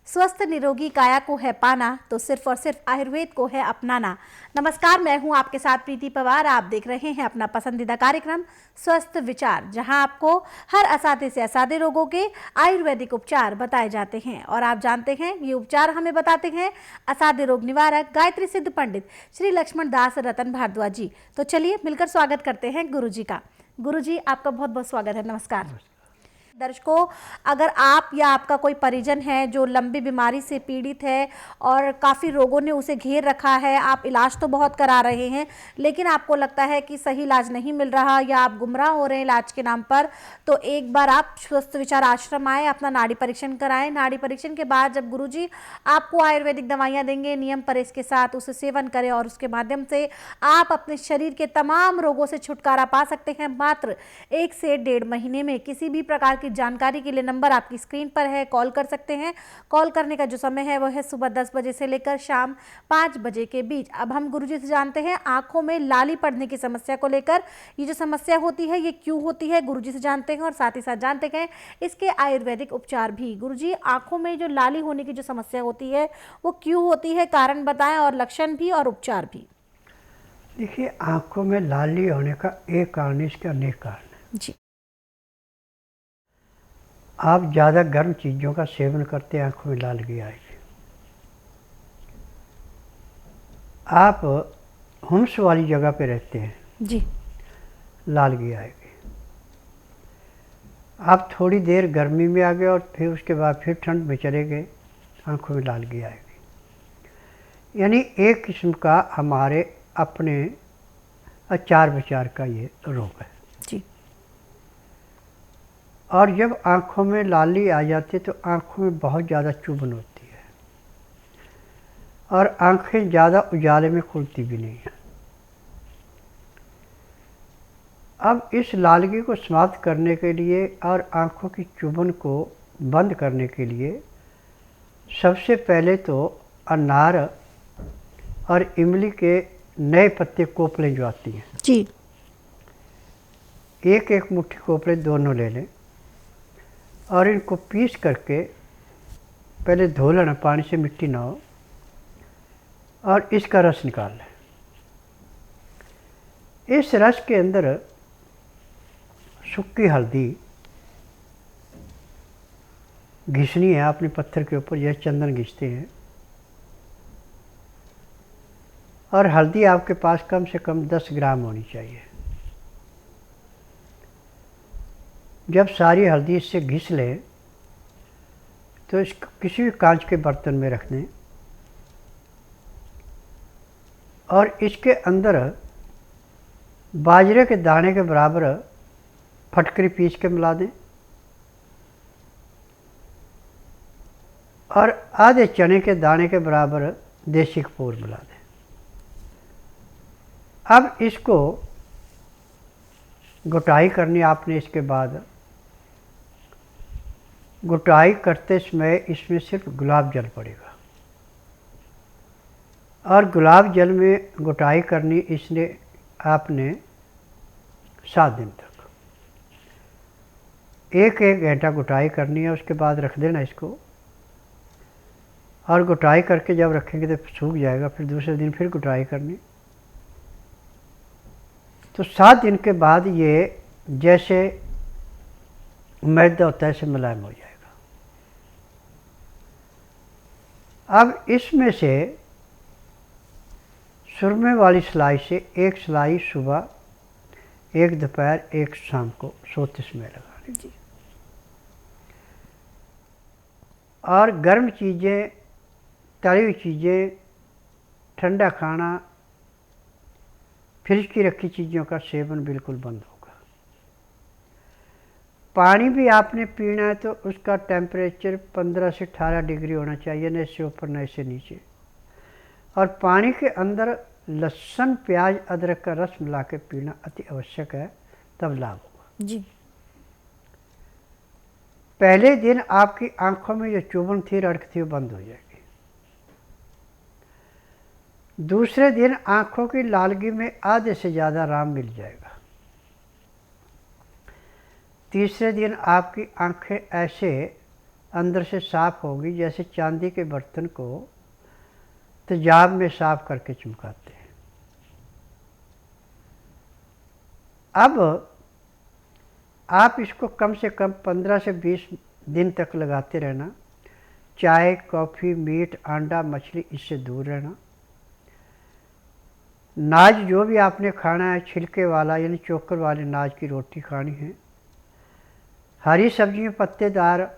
स्वस्थ निरोगी काया को है पाना तो सिर्फ और सिर्फ आयुर्वेद को है अपनाना। नमस्कार, मैं हूं आपके साथ प्रीति पवार। आप देख रहे हैं अपना पसंदीदा कार्यक्रम स्वस्थ विचार, जहां आपको हर असाध्य से असाध्य रोगों के आयुर्वेदिक उपचार बताए जाते हैं। और आप जानते हैं ये उपचार हमें बताते हैं असाध्य रोग निवारक गायत्री सिद्ध पंडित श्री लक्ष्मण दास रतन भारद्वाज जी। तो चलिए मिलकर स्वागत करते हैं गुरु जी का। गुरु जी, आपका बहुत बहुत स्वागत है। नमस्कार। दर्शकों, अगर आप या आपका कोई परिजन है जो लंबी बीमारी से पीड़ित है और काफ़ी रोगों ने उसे घेर रखा है, आप इलाज तो बहुत करा रहे हैं लेकिन आपको लगता है कि सही इलाज नहीं मिल रहा या आप गुमराह हो रहे हैं इलाज के नाम पर, तो एक बार आप स्वस्थ विचार आश्रम आए, अपना नाड़ी परीक्षण कराएं। नाड़ी परीक्षण के बाद जब गुरुजी आपको आयुर्वेदिक दवाइयाँ देंगे, नियम परहेज के साथ उसे सेवन करें और उसके माध्यम से आप अपने शरीर के तमाम रोगों से छुटकारा पा सकते हैं मात्र 1 से 1.5 महीने में। किसी भी प्रकार की जानकारी के लिए नंबर आपकी स्क्रीन पर है, कॉल कर सकते हैं। कॉल करने का जो समय है वो है सुबह 10 बजे से लेकर शाम 5 बजे के बीच। अब हम गुरुजी से जानते हैं आंखों में लाली पड़ने की समस्या को लेकर। ये जो समस्या होती है ये क्यों होती है, गुरुजी से जानते हैं और साथ ही साथ जानते हैं इसके आयुर्वेदिक उपचार भी। गुरुजी, आंखों में जो लाली होने की जो समस्या होती है वो क्यों होती है, कारण बताएं और लक्षण भी और उपचार भी। देखिए, आंखों में लाली होने का एक कारण, इसके अनेक कारण है जी। आप ज़्यादा गर्म चीज़ों का सेवन करते हैं, आंखों में लाली आएगी। आप हुम्स वाली जगह पे रहते हैं जी। लालगी आएगी। आप थोड़ी देर गर्मी में आ गए और फिर उसके बाद फिर ठंड में चले गए, आंखों में लालगी आएगी। यानी एक किस्म का हमारे अपने आचार विचार का ये रोग है जी। और जब आँखों में लाली आ जाती है तो आँखों में बहुत ज़्यादा चुभन होती है और आँखें ज़्यादा उजाले में खुलती भी नहीं हैं। अब इस लालगी को समाप्त करने के लिए और आँखों की चुभन को बंद करने के लिए सबसे पहले तो अनार और इमली के नए पत्ते कोपले जो आती हैं जी। एक एक मुट्ठी कोपले दोनों ले लें और इनको पीस करके पहले धो लेना, पानी से मिट्टी ना हो, और इसका रस निकाल लें। इस रस के अंदर सूखी हल्दी घिसनी है अपने पत्थर के ऊपर, जैसे चंदन घिसते हैं, और हल्दी आपके पास कम से कम 10 ग्राम होनी चाहिए। जब सारी हल्दी इससे घिस लें तो इसको किसी भी कांच के बर्तन में रख दें और इसके अंदर बाजरे के दाने के बराबर फटकरी पीस के मिला दें और आधे चने के दाने के बराबर देसी कपूर मिला दें। अब इसको घुटाई करनी आपने। इसके बाद घुटाई करते समय इसमें सिर्फ गुलाब जल पड़ेगा और गुलाब जल में घुटाई करनी इसने आपने 7 दिन तक, 1-1 घंटा घुटाई करनी है। उसके बाद रख देना इसको और घुटाई करके जब रखेंगे तो सूख जाएगा, फिर दूसरे दिन फिर घुटाई करनी। तो 7 दिन के बाद ये जैसे मैदा होता है ऐसे मुलायम हो जाएगा। अब इसमें से सुरमे वाली सिलाई से 1 सिलाई सुबह, 1 दोपहर, 1 शाम को सोते समय लगानी जी। और गर्म चीज़ें, तली हुई चीज़ें, ठंडा खाना, फ्रिज की रखी चीज़ों का सेवन बिल्कुल बंद होगा। पानी भी आपने पीना है तो उसका टेम्परेचर 15 से 18 डिग्री होना चाहिए, न इससे ऊपर न इससे नीचे। और पानी के अंदर लहसुन, प्याज, अदरक का रस मिला के पीना अति आवश्यक है, तब लाभ होगा जी। पहले दिन आपकी आंखों में जो चुभन थी, रड़क थी, वो बंद हो जाएगी। दूसरे दिन आंखों की लालगी में आधे से ज़्यादा आराम मिल जाएगा। तीसरे दिन आपकी आंखें ऐसे अंदर से साफ होगी, जैसे चांदी के बर्तन को तेजाब में साफ करके चमकाते हैं। अब आप इसको कम से कम 15 से 20 दिन तक लगाते रहना। चाय, कॉफ़ी, मीट, अंडा, मछली इससे दूर रहना। नाज जो भी आपने खाना है, छिलके वाला यानी चोकर वाले नाज की रोटी खानी है। हरी सब्जियाँ पत्तेदार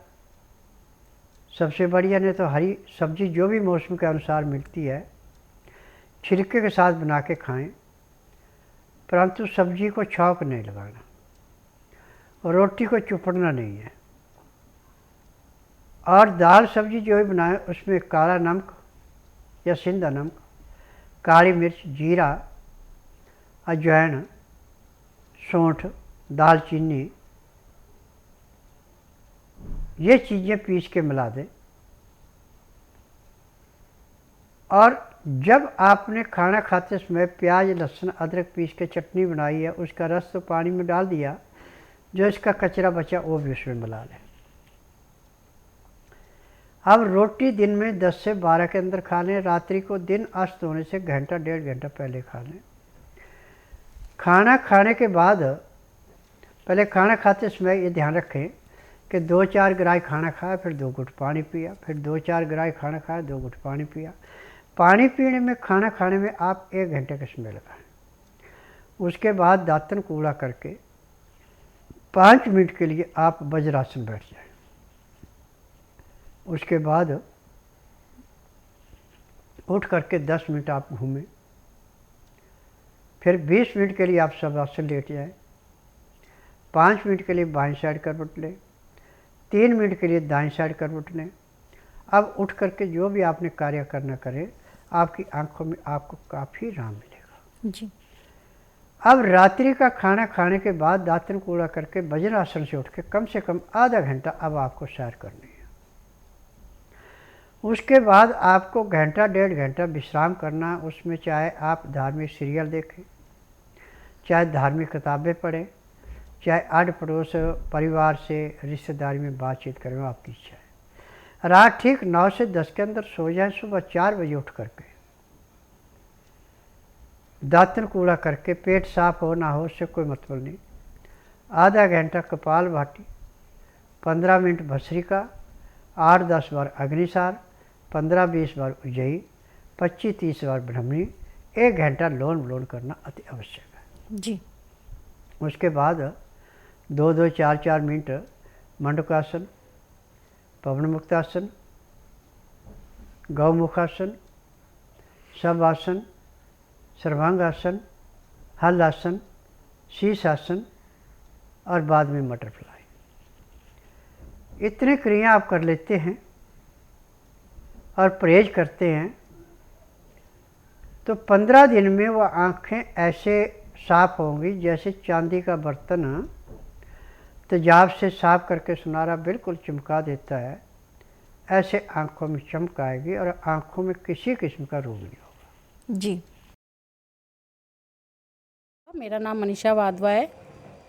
सबसे बढ़िया, नहीं तो हरी सब्जी जो भी मौसम के अनुसार मिलती है छिलके के साथ बना के खाएं, परंतु सब्जी को छौंक नहीं लगाना और रोटी को चुपड़ना नहीं है। और दाल सब्जी जो भी बनाएं उसमें काला नमक या सिंधा नमक, काली मिर्च, जीरा, अजवाइन, सौंठ, दालचीनी, ये चीज़ें पीस के मिला दें। और जब आपने खाना खाते समय प्याज, लहसुन, अदरक पीस के चटनी बनाई है, उसका रस तो पानी में डाल दिया, जो इसका कचरा बचा वो भी उसमें मिला लें। अब रोटी दिन में 10 से 12 के अंदर खा लें। रात्रि को दिन अस्त होने से घंटा 1.5 घंटा पहले खा लें। खाना खाने के बाद पहले खाना खाते समय ये ध्यान रखें कि 2-4 ग्राही खाना खाया, फिर 2 घुट पानी पिया, फिर 2-4 ग्राही खाना खाया, 2 घुट पानी पिया। पानी पीने में, खाना खाने में आप 1 घंटे का समय लगाएं। उसके बाद दातन कूड़ा करके 5 मिनट के लिए आप वज्रासन बैठ जाएं। उसके बाद उठ करके 10 मिनट आप घूमें, फिर 20 मिनट के लिए आप शवासन लेट जाएं। 5 मिनट के लिए बाईं साइड करवट लें, 3 मिनट के लिए दाईं साइड करवट लें। अब उठ करके जो भी आपने कार्य करना करें, आपकी आंखों में आपको काफ़ी आराम मिलेगा जी। अब रात्रि का खाना खाने के बाद दातन कूड़ा करके वज्रासन से उठ के कम से कम आधा घंटा अब आपको सैर करनी है। उसके बाद आपको घंटा 1.5 घंटा विश्राम करना। उसमें चाहे आप धार्मिक सीरियल देखें, चाहे धार्मिक किताबें पढ़ें, चाहे आड़ पड़ोस परिवार से रिश्तेदारी में बातचीत करें, आपकी इच्छा है। रात ठीक 9 से 10 के अंदर सो जाए। सुबह 4 बजे उठ करके दातन कूड़ा करके, पेट साफ हो ना हो उससे कोई मतलब नहीं, आधा घंटा कपाल भाती, 15 मिनट भस्त्रिका, 8-10 बार अग्निसार, 15-20 बार उज्जयी, 25-30 बार ब्रह्मणी, 1 घंटा लोन विलोन करना अति आवश्यक है जी। उसके बाद 2-2, 4-4 मिनट मंडूकासन, पवन मुक्तासन, गौमुखासन, शवासन, सर्वांगासन, हलासन, शीर्षासन और बाद में बटरफ्लाई। इतनी क्रिया आप कर लेते हैं और परहेज करते हैं तो 15 दिन में वह आँखें ऐसे साफ होंगी जैसे चांदी का बर्तन तेजाब से साफ करके सुनहरा बिल्कुल चमका देता है। ऐसे आँखों में चमक आएगी और आँखों में किसी किस्म का रोग नहीं होगा जी। मेरा नाम मनीषा वाधवा है।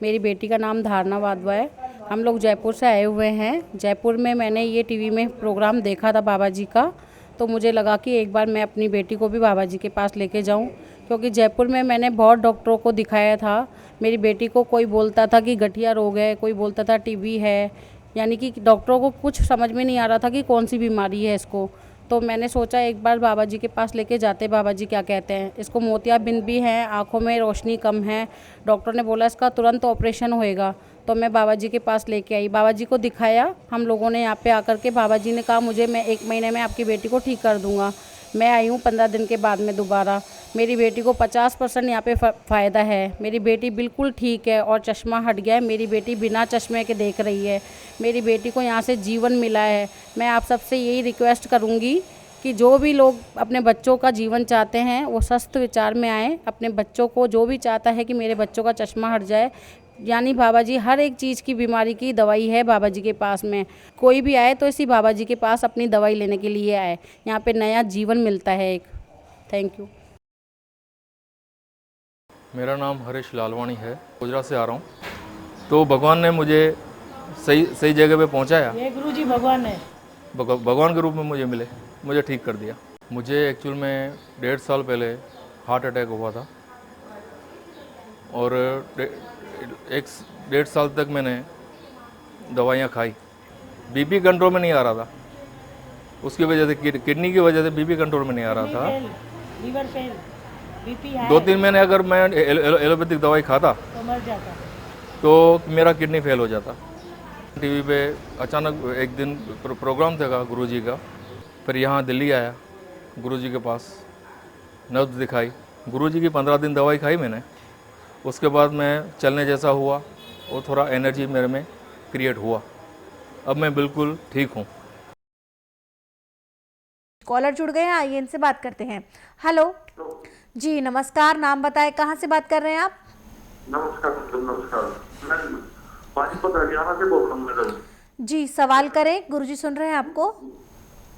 मेरी बेटी का नाम धारणा वाधवा है। हम लोग जयपुर से आए हुए हैं। जयपुर में मैंने ये टीवी में प्रोग्राम देखा था बाबा जी का, तो मुझे लगा कि एक बार मैं अपनी बेटी को भी बाबा जी के पास लेके जाऊं, क्योंकि जयपुर में मैंने बहुत डॉक्टरों को दिखाया था। मेरी बेटी को कोई बोलता था कि गठिया रोग है, कोई बोलता था टीबी है, यानी कि डॉक्टरों को कुछ समझ में नहीं आ रहा था कि कौन सी बीमारी है इसको। तो मैंने सोचा एक बार बाबा जी के पास लेके जाते, बाबा जी क्या कहते हैं। इसको मोतियाबिंद भी हैं, आँखों में रोशनी कम है, डॉक्टर ने बोला इसका तुरंत ऑपरेशन होएगा। तो मैं बाबा जी के पास लेके आई, बाबा जी को दिखाया हम लोगों ने यहाँ पे आकर के। बाबा जी ने कहा मुझे मैं 1 महीने में आपकी बेटी को ठीक कर दूंगा। मैं आई हूँ 15 दिन के बाद में दोबारा। मेरी बेटी को 50% यहाँ पे फ़ायदा है। मेरी बेटी बिल्कुल ठीक है और चश्मा हट गया है। मेरी बेटी बिना चश्मे के देख रही है। मेरी बेटी को यहाँ से जीवन मिला है। मैं आप सबसे यही रिक्वेस्ट करूँगी कि जो भी लोग अपने बच्चों का जीवन चाहते हैं वो स्वस्थ विचार में आएँ। अपने बच्चों को, जो भी चाहता है कि मेरे बच्चों का चश्मा हट जाए, यानी बाबा जी हर एक चीज़ की बीमारी की दवाई है बाबा जी के पास में। कोई भी आए तो इसी बाबा जी के पास अपनी दवाई लेने के लिए आए। यहाँ पे नया जीवन मिलता है एक। Thank you. मेरा नाम हरीश लालवाणी है, गुजरात से आ रहा हूँ। तो भगवान ने मुझे सही सही जगह पे पहुंचाया। ये गुरुजी भगवान है। भगवान के रूप में मुझे मिले, मुझे ठीक कर दिया। मुझे एक्चुअल में 1.5 साल पहले हार्ट अटैक हुआ था और 1.5 साल तक मैंने दवाइयाँ खाई। बीपी कंट्रोल में नहीं आ रहा था, उसकी वजह से किडनी की वजह से बीपी कंट्रोल में नहीं आ रहा था। लीवर फेल, बीपी हाई 2-3 महीने अगर मैं एलोपैथिक दवाई खाता तो मर जाता। तो मेरा किडनी फेल हो जाता। टीवी पे अचानक एक दिन प्रोग्राम था गुरुजी का, फिर यहाँ दिल्ली आया गुरुजी के पास, नब्ज दिखाई। गुरुजी की 15 दिन दवाई खाई मैंने, उसके बाद मैं चलने जैसा हुआ और थोड़ा एनर्जी मेरे में क्रिएट हुआ। अब मैं बिल्कुल ठीक हूँ। कॉलर जुड़ गए हैं, आइए इनसे बात करते हैं। हेलो जी, नमस्कार, नाम बताएं, कहाँ से बात कर रहे हैं आप? नमस्कार नमस्कार, मैं पानीपत हरियाणा से बोल रहा हूँ मैडम। जी, सवाल करें, गुरुजी सुन रहे हैं आपको।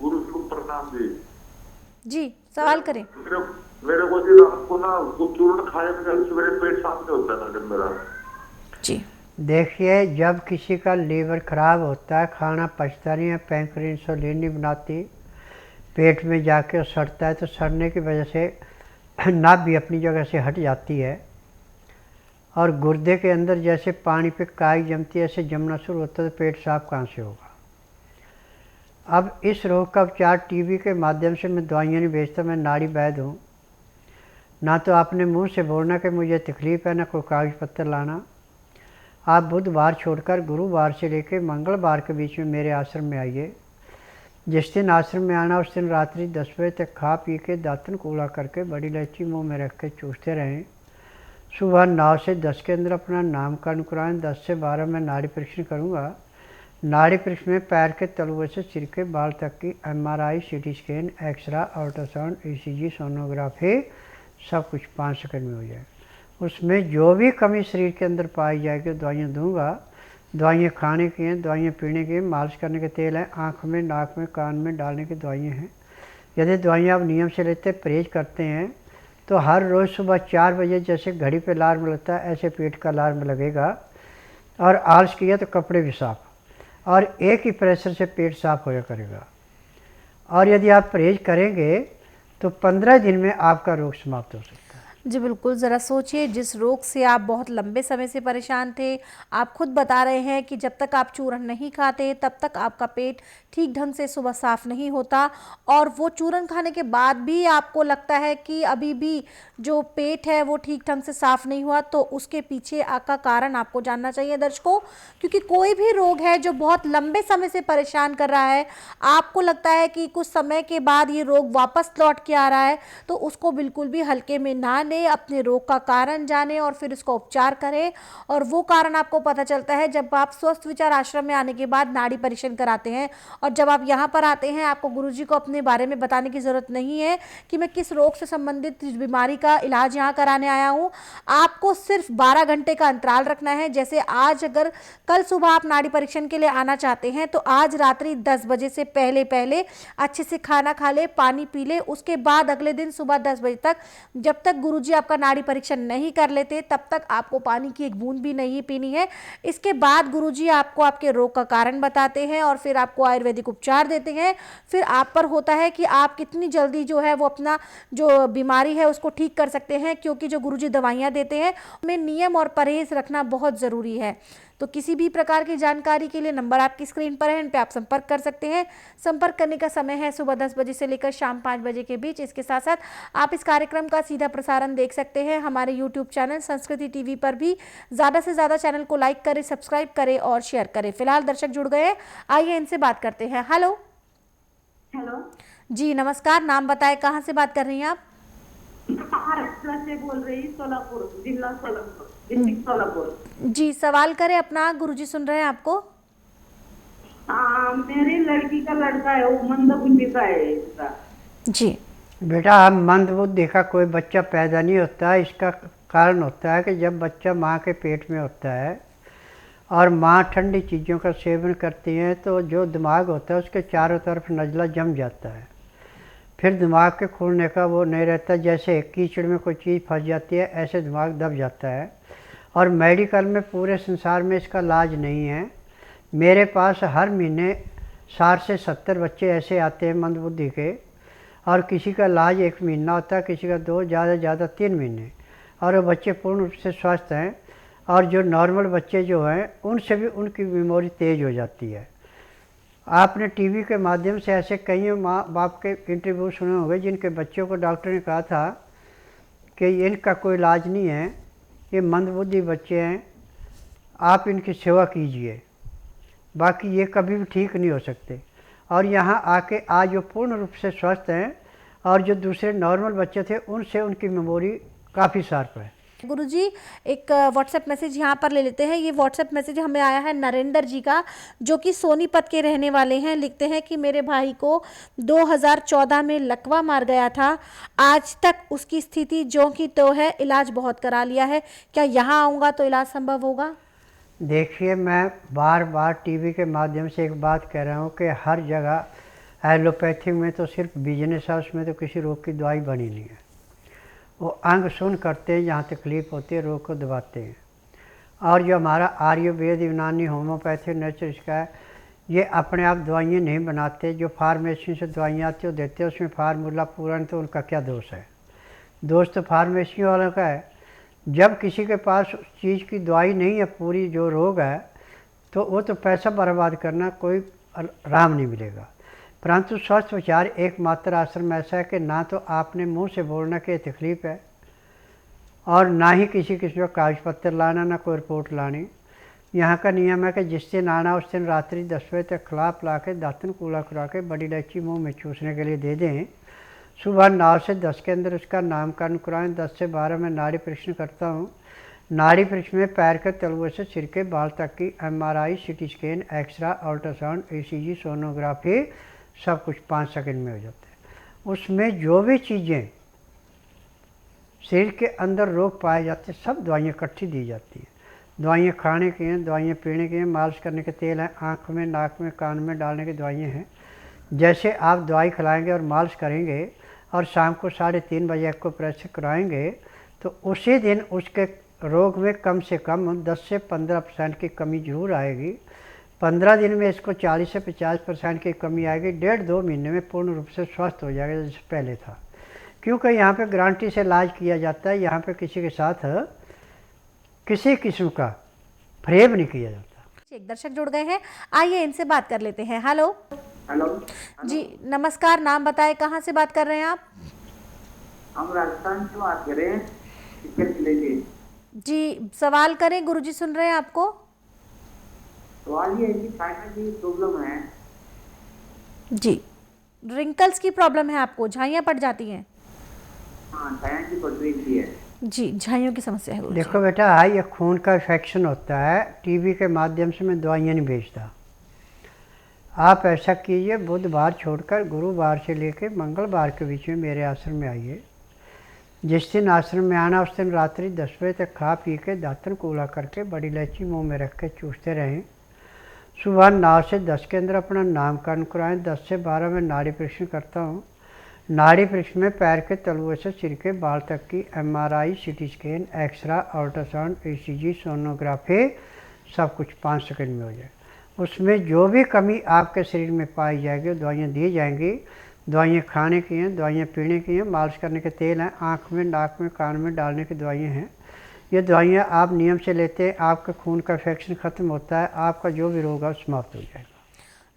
गुरु को प्रणाम जी। जी, सवाल करें। मेरे को जी रात को ना वो चूर्ण खाए सवेरे पेट साफ नहीं होता मैडम मेरा। जी, देखिए, जब किसी का लीवर खराब होता है, खाना पचता नहीं है, पैंक्रियाज इंसुलिन नहीं बनाती, पेट में जाके सड़ता है, तो सड़ने की वजह से नाभ भी अपनी जगह से हट जाती है और गुर्दे के अंदर जैसे पानी पे काई जमती है, ऐसे जमना शुरू होता है, तो पेट साफ कहाँ से होगा। अब इस रोग का उपचार टीवी के माध्यम से मैं दवाइयाँ नहीं बेचता, मैं नाड़ी वैद्य हूँ। ना तो आपने मुंह से बोलना कि मुझे तकलीफ़ है, ना कोई कागज पत्तर लाना। आप बुधवार छोड़कर गुरुवार से लेकर मंगलवार के बीच में मेरे आश्रम में आइए। जिस दिन आश्रम में आना उस दिन रात्रि 10 बजे तक खा पी के दातन कूला करके बड़ी इलायची मुंह में रख के चूसते रहें। सुबह 9 से 10 के अंदर अपना नामकरण कराएं। 10 से 12 मैं नाड़ी परीक्षण करूँगा। नाड़ी परीक्षण में पैर के तलुए से सिर के बाल तक की MRI, CT scan, x ray, ultrasound, ECG, sonography सब कुछ 5 सेकंड में हो जाए। उसमें जो भी कमी शरीर के अंदर पाई जाएगी दवाइयाँ दूंगा। दवाइयाँ खाने की हैं, दवाइयाँ पीने की, मालिश करने के तेल हैं, आँख में, नाक में, कान में डालने की दवाइयाँ हैं। यदि दवाइयाँ आप नियम से लेते परहेज करते हैं तो हर रोज़ सुबह 4 बजे जैसे घड़ी पे अलार्म लगता है ऐसे पेट का अलार्म लगेगा। और आलस किया तो कपड़े भी साफ, और एक ही प्रेशर से पेट साफ होया करेगा। और यदि आप परहेज करेंगे तो 15 दिन में आपका रोग समाप्त हो सकता है। जी बिल्कुल, ज़रा सोचिए, जिस रोग से आप बहुत लंबे समय से परेशान थे, आप खुद बता रहे हैं कि जब तक आप चूरन नहीं खाते तब तक आपका पेट ठीक ढंग से सुबह साफ नहीं होता, और वो चूरन खाने के बाद भी आपको लगता है कि अभी भी जो पेट है वो ठीक ढंग से साफ नहीं हुआ, तो उसके पीछे का कारण आपको जानना चाहिए दर्शकों। क्योंकि कोई भी रोग है जो बहुत लंबे समय से परेशान कर रहा है, आपको लगता है कि कुछ समय के बाद ये रोग वापस लौट के आ रहा है, तो उसको बिल्कुल भी हल्के में ना लें, अपने रोग का कारण जानें और फिर उसका उपचार करें। और वो कारण आपको पता चलता है जब आप स्वस्थ विचार आश्रम में आने के बाद नाड़ी परीक्षण कराते हैं। और जब आप यहाँ पर आते हैं, आपको गुरुजी को अपने बारे में बताने की ज़रूरत नहीं है कि मैं किस रोग से संबंधित बीमारी का इलाज यहाँ कराने आया हूँ। आपको सिर्फ 12 घंटे का अंतराल रखना है। जैसे आज अगर कल सुबह आप नाड़ी परीक्षण के लिए आना चाहते हैं तो आज रात्रि 10 बजे से पहले पहले अच्छे से खाना खा ले, पानी पी ले, उसके बाद अगले दिन सुबह 10 बजे तक, जब तक गुरुजी आपका नाड़ी परीक्षण नहीं कर लेते तब तक आपको पानी की एक बूंद भी नहीं पीनी है। इसके बाद गुरुजी आपको आपके रोग का कारण बताते हैं और फिर आपको आयुर्वेदिक उपचार देते हैं। फिर आप पर होता है कि आप कितनी जल्दी जो है वो अपना जो बीमारी है उसको ठीक कर सकते हैं, क्योंकि जो गुरुजी दवाइयाँ देते हैं उनमें नियम और परहेज रखना बहुत ज़रूरी है। तो किसी भी प्रकार की जानकारी के लिए नंबर आपकी स्क्रीन पर है, इन पे आप संपर्क कर सकते हैं। संपर्क करने का समय है सुबह 10 बजे से लेकर शाम 5 बजे के बीच। इसके साथ साथ आप इस कार्यक्रम का सीधा प्रसारण देख सकते हैं हमारे YouTube चैनल संस्कृति टीवी पर भी। ज़्यादा से ज़्यादा चैनल को लाइक करें, सब्सक्राइब करें और शेयर करें। फिलहाल दर्शक जुड़ गए, आइए इनसे बात करते हैं। हेलो जी, नमस्कार, नाम बताएं, कहाँ से बात कर रही हैं आप? महाराष्ट्र से बोल रही, सोलापुर जिला, सोलापुर डिस्ट्रिक्ट सोलापुर। जी, सवाल करें अपना, गुरुजी सुन रहे हैं आपको। मेरी लड़की का लड़का है, वो मंदबुद्धि का है इसका। जी बेटा, हम मंदबुद्धि का कोई बच्चा पैदा नहीं होता है। इसका कारण होता है कि जब बच्चा माँ के पेट में होता है और माँ ठंडी चीज़ों का सेवन करती है तो जो दिमाग होता है उसके चारों तरफ नज़ला जम जाता है। फिर दिमाग के खुलने का वो नहीं रहता। जैसे कीचड़ में कोई चीज़ फंस जाती है ऐसे दिमाग दब जाता है। और मेडिकल में पूरे संसार में इसका इलाज नहीं है। मेरे पास हर महीने 60 से 70 बच्चे ऐसे आते हैं मंदबुद्धि के, और किसी का इलाज 1 महीना होता है, किसी का 2, ज़्यादा से ज़्यादा 3 महीने, और वो बच्चे पूर्ण रूप से स्वस्थ हैं। और जो नॉर्मल बच्चे जो हैं उनसे भी उनकी मेमोरी तेज़ हो जाती है। आपने टीवी के माध्यम से ऐसे कई माँ बाप के इंटरव्यू सुने होंगे जिनके बच्चों को डॉक्टर ने कहा था कि इनका कोई इलाज नहीं है, ये मंदबुद्धि बच्चे हैं, आप इनकी सेवा कीजिए, बाकी ये कभी भी ठीक नहीं हो सकते। और यहाँ आके आज वो पूर्ण रूप से स्वस्थ हैं, और जो दूसरे नॉर्मल बच्चे थे उनसे उनकी मेमोरी काफ़ी शार्प है। गुरुजी, एक व्हाट्सएप मैसेज यहाँ पर ले लेते हैं। ये व्हाट्सएप मैसेज हमें आया है नरेंद्र जी का, जो कि सोनीपत के रहने वाले हैं। लिखते हैं कि मेरे भाई को 2014 में लकवा मार गया था, आज तक उसकी स्थिति जो की तो है, इलाज बहुत करा लिया है, क्या यहाँ आऊँगा तो इलाज संभव होगा? देखिए, मैं बार बार टीवी के माध्यम से एक बात कह रहा हूँ कि हर जगह एलोपैथिक में तो सिर्फ बिजनेस है, उसमें तो किसी रोग की दवाई बनी नहीं है। वो अंग सुन करते हैं, जहाँ तकलीफ होती है रोग को दबाते हैं। और जो हमारा आयुर्वेद, यूनानी, होम्योपैथिक, नेचर इसका है, ये अपने आप दवाइयाँ नहीं बनाते। जो फार्मेसी से दवाइयाँ आती है वो देते हैं, उसमें फार्मूला पूरा नहीं, तो उनका क्या दोष है? दोष तो फार्मेसी वालों का है। जब किसी के पास उस चीज़ की दवाई नहीं है पूरी, जो रोग है, तो वो तो पैसा बर्बाद करना, कोई आराम नहीं मिलेगा। परंतु स्वस्थ विचार एकमात्र आश्रम ऐसा है कि ना तो आपने मुंह से बोलना कि तकलीफ है, और ना ही किसी किस्म का कागज पत्र लाना, ना कोई रिपोर्ट लानी। यहाँ का नियम है कि जिस दिन आना उस दिन रात्रि 10 बजे तक खिला पिला के, दातन कूला करा के, बड़ी इलायची मुँह में चूसने के लिए दे दें। सुबह 9 से 10 के अंदर उसका नामकरण कराएं। 10 से 12 में नाड़ी परीक्षण करता हूँ। नाड़ी परीक्षण में पैर के तलुए से सिर के बाल तक की MRI, CT scan, x ray, ultrasound, ECG, sonography, सब कुछ 5 सेकंड में हो जाता है। उसमें जो भी चीज़ें शरीर के अंदर रोग पाए जाते हैं, सब दवाइयाँ इकट्ठी दी जाती हैं। दवाइयाँ खाने की हैं, दवाइयाँ पीने की हैं, मालिश करने के तेल हैं, आँख में, नाक में, कान में डालने की दवाइयाँ हैं। जैसे आप दवाई खिलाएंगे और मालिश करेंगे और शाम को 3:30 बजे आपको प्रेशर कराएंगे, तो उसी दिन उसके रोग में कम से कम 10 से 15% की कमी जरूर आएगी। 15 दिन में इसको 40 से 50% की कमी आएगी। 1.5-2 महीने में पूर्ण रूप से स्वस्थ हो जाएगा जैसे पहले था, क्योंकि यहाँ पे गारंटी से इलाज किया जाता है। यहाँ पे किसी के साथ किसी किस्म का फ्रेब नहीं किया जाता। एक दर्शक जुड़ गए हैं, आइए इनसे बात कर लेते हैं। हेलो हेलो जी, नमस्कार, नाम बताएं, कहाँ से बात कर रहे हैं आप? हम राजस्थान से बात कर रहे हैं, टिकट जिले से। जी, सवाल करें, गुरुजी सुन रहे हैं आपको। सवाल ये है कि फाइनल की प्रॉब्लम है जी, रिंकल्स की प्रॉब्लम है आपको, झाइयाँ पड़ जाती हैं? हाँ, छाया की पड़ रही है जी, झाइयों की समस्या है गुरुजी। देखो बेटा, ये खून का इन्फेक्शन होता है। टीवी के माध्यम से मैं दवाइयाँ नहीं बेचता। आप ऐसा कीजिए, बुधवार छोड़कर गुरुवार से लेकर मंगलवार के बीच में मेरे आश्रम में आइए। जिस दिन आश्रम में आना उस दिन रात्रि 10 बजे तक खा पी के, दातन कूला करके, बड़ी इलायची मुंह में रख के चूसते रहें। सुबह 9 से 10 के अंदर अपना नामकरण कराएं। 10 से 12 में नाड़ी परीक्षण करता हूँ। नाड़ी परीक्षण में पैर के तलुए से सिर के बाल तक की MRI, CT scan, x ray, ultrasound, ECG, sonography, सब कुछ 5 सेकंड में हो जाए। उसमें जो भी कमी आपके शरीर में पाई जाएगी दवाइयाँ दी जाएंगी। दवाइयाँ खाने की हैं, दवाइयाँ पीने की हैं, मालिश करने के तेल हैं, आँख में, नाक में, कान में डालने की दवाइयाँ हैं। ये दवाइयाँ आप नियम से लेते हैं, आपका खून का इन्फेक्शन ख़त्म होता है, आपका जो भी रोग है समाप्त हो जाएगा।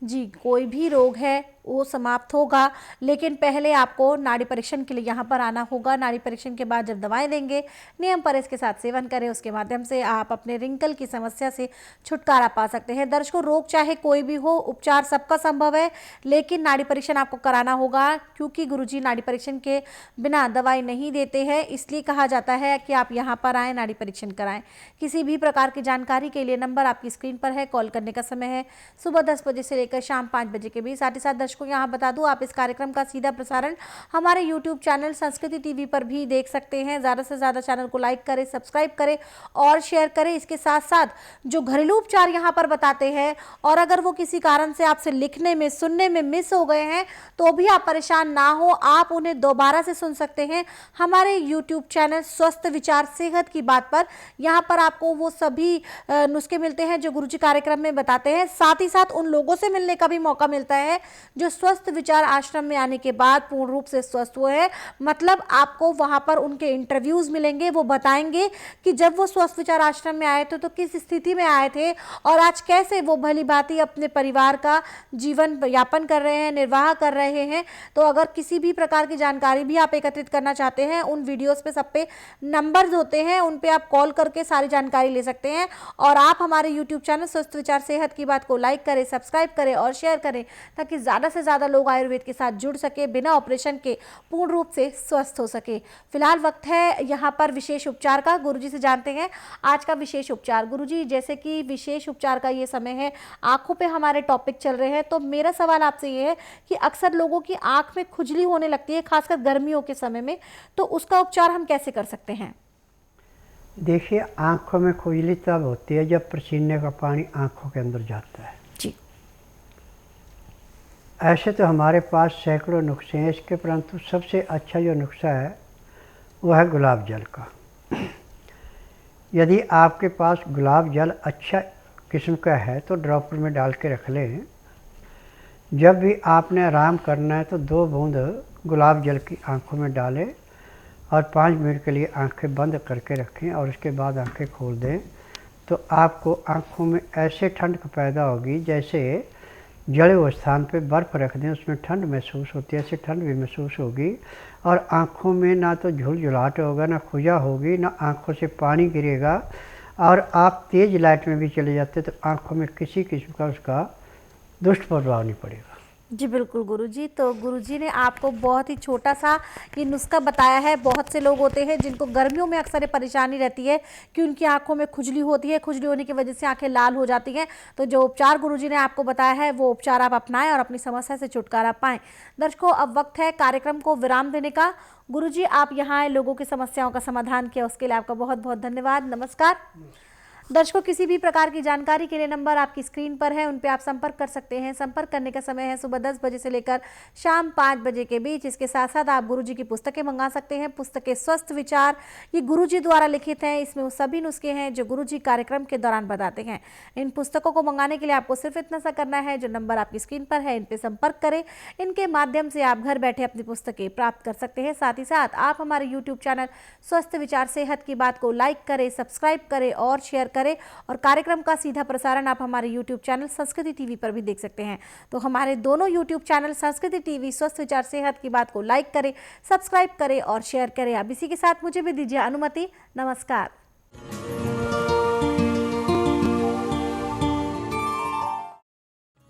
जी, कोई भी रोग है वो समाप्त होगा, लेकिन पहले आपको नाड़ी परीक्षण के लिए यहाँ पर आना होगा। नाड़ी परीक्षण के बाद जब दवाएं देंगे, नियम पर इसके साथ सेवन करें, उसके माध्यम से आप अपने रिंकल की समस्या से छुटकारा पा सकते हैं। दर्शकों, रोग चाहे कोई भी हो, उपचार सबका संभव है, लेकिन नाड़ी परीक्षण आपको कराना होगा, क्योंकि गुरुजी नाड़ी परीक्षण के बिना दवाई नहीं देते हैं। इसलिए कहा जाता है कि आप यहाँ पर आएँ, नाड़ी परीक्षण कराएँ। किसी भी प्रकार की जानकारी के लिए नंबर आपकी स्क्रीन पर है, कॉल करने का समय है सुबह 10 बजे से लेकर शाम 5 बजे के बीच। साथ ही साथ दर्शकों यहाँ बता दूं, आप इस कार्यक्रम का सीधा प्रसारण हमारे यूट्यूब चैनल संस्कृति टीवी पर भी देख सकते हैं। ज़्यादा से ज़्यादा चैनल को लाइक करें, सब्सक्राइब करें और शेयर करें। इसके साथ साथ जो घरेलू उपचार यहाँ पर बताते हैं और अगर वो किसी कारण से आपसे लिखने में, सुनने में मिस हो गए हैं तो भी आप परेशान ना हो, आप उन्हें दोबारा से सुन सकते हैं हमारे यूट्यूब चैनल स्वस्थ विचार सेहत की बात पर। यहाँ पर आपको वो सभी नुस्खे मिलते हैं जो गुरुजी कार्यक्रम में बताते हैं। साथ ही साथ उन लोगों से मिलने का भी मौका मिलता है जो स्वस्थ विचार आश्रम में आने के बाद पूर्ण रूप से स्वस्थ हुए हैं। मतलब आपको वहां पर उनके इंटरव्यूज मिलेंगे, वो बताएंगे कि जब वो स्वस्थ विचार आश्रम में आए थे तो किस स्थिति में आए थे और आज कैसे वो भली भांति अपने परिवार का जीवन यापन कर रहे हैं, निर्वाह कर रहे हैं। तो अगर किसी भी प्रकार की जानकारी भी आप एकत्रित करना चाहते हैं, उन वीडियोस पे सब पे नंबर्स होते हैं, उन पे आप कॉल करके सारी जानकारी ले सकते हैं। और आप हमारे यूट्यूब चैनल स्वस्थ विचार सेहत की बात को लाइक करें, सब्सक्राइब करें और शेयर करें ताकि ज़्यादा से ज़्यादा लोग आयुर्वेद के साथ जुड़ सके, बिना ऑपरेशन के पूर्ण रूप से स्वस्थ हो सके। फिलहाल वक्त है यहाँ पर विशेष उपचार का। गुरुजी से जानते हैं आज का विशेष उपचार। गुरुजी, जैसे कि विशेष उपचार का ये समय है, आंखों पे हमारे टॉपिक चल रहे हैं, तो मेरा सवाल आपसे ये है कि अक्सर लोगों की आंख में खुजली होने लगती है, खासकर गर्मियों के समय में, तो उसका उपचार हम कैसे कर सकते हैं? देखिए, आंखों में खुजली तब होती है जब पसीने का पानी आंखों के अंदर जाता है जी। ऐसे तो हमारे पास सैकड़ों नुस्खे हैं इसके, परंतु सबसे अच्छा जो नुस्खा है वो है गुलाब जल का। यदि आपके पास गुलाब जल अच्छा किस्म का है तो ड्रॉपर में डाल के रख लें। जब भी आपने आराम करना है तो 2 बूंद गुलाब जल की आंखों में डालें और 5 मिनट के लिए आंखें बंद करके रखें और उसके बाद आंखें खोल दें। तो आपको आंखों में ऐसे ठंड पैदा होगी जैसे जड़े हुए स्थान पे बर्फ़ रख दें, उसमें ठंड महसूस होती है, ऐसे ठंड भी महसूस होगी। और आंखों में ना तो झुलझुलाहट होगा, ना खुजा होगी, ना आंखों से पानी गिरेगा। और आप तेज़ लाइट में भी चले जाते तो आंखों में किसी किस्म का उसका दुष्प्रभाव नहीं पड़ेगा। जी बिल्कुल गुरुजी। तो गुरुजी ने आपको बहुत ही छोटा सा ये नुस्खा बताया है। बहुत से लोग होते हैं जिनको गर्मियों में अक्सर परेशानी रहती है कि उनकी आंखों में खुजली होती है, खुजली होने की वजह से आंखें लाल हो जाती हैं। तो जो उपचार गुरुजी ने आपको बताया है वो उपचार आप अपनाएं और अपनी समस्या से छुटकारा पाएं। दर्शकों, अब वक्त है कार्यक्रम को विराम देने का। गुरुजी, आप यहाँ आए, लोगों की समस्याओं का समाधान किया, उसके लिए आपका बहुत बहुत धन्यवाद। नमस्कार। दर्शकों, किसी भी प्रकार की जानकारी के लिए नंबर आपकी स्क्रीन पर है, उन पे आप संपर्क कर सकते हैं। संपर्क करने का समय है सुबह 10 बजे से लेकर शाम 5 बजे के बीच। इसके साथ साथ आप गुरुजी की पुस्तकें मंगा सकते हैं। पुस्तकें स्वस्थ विचार, ये गुरुजी द्वारा लिखित हैं। इसमें वो सभी नुस्खे हैं जो गुरुजी कार्यक्रम के दौरान बताते हैं। इन पुस्तकों को मंगाने के लिए आपको सिर्फ इतना सा करना है, जो नंबर आपकी स्क्रीन पर है इन पर संपर्क करें। इनके माध्यम से आप घर बैठे अपनी पुस्तकें प्राप्त कर सकते हैं। साथ ही साथ आप हमारे यूट्यूब चैनल स्वस्थ विचार सेहत की बात को लाइक करें, सब्सक्राइब करें और शेयर करें। और कार्यक्रम का सीधा प्रसारण आप हमारे यूट्यूब चैनल संस्कृति टीवी पर भी देख सकते हैं। तो हमारे दोनों यूट्यूब चैनल संस्कृति टीवी स्वस्थ विचार सेहत की बात को लाइक करें, सब्सक्राइब करें और शेयर करें। अब इसी के साथ मुझे भी दीजिए अनुमति। नमस्कार।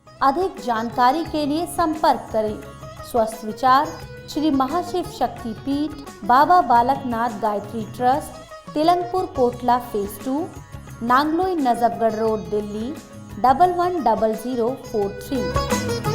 अधिक जानकारी के लिए संपर्क करें स्वस्थ विचार, Shri Mahashiv Shakti Peeth, Baba Balaknath Gayatri trust, Tilangpur Kotla phase 2, Nangloi Najafgarh road, Delhi 110043।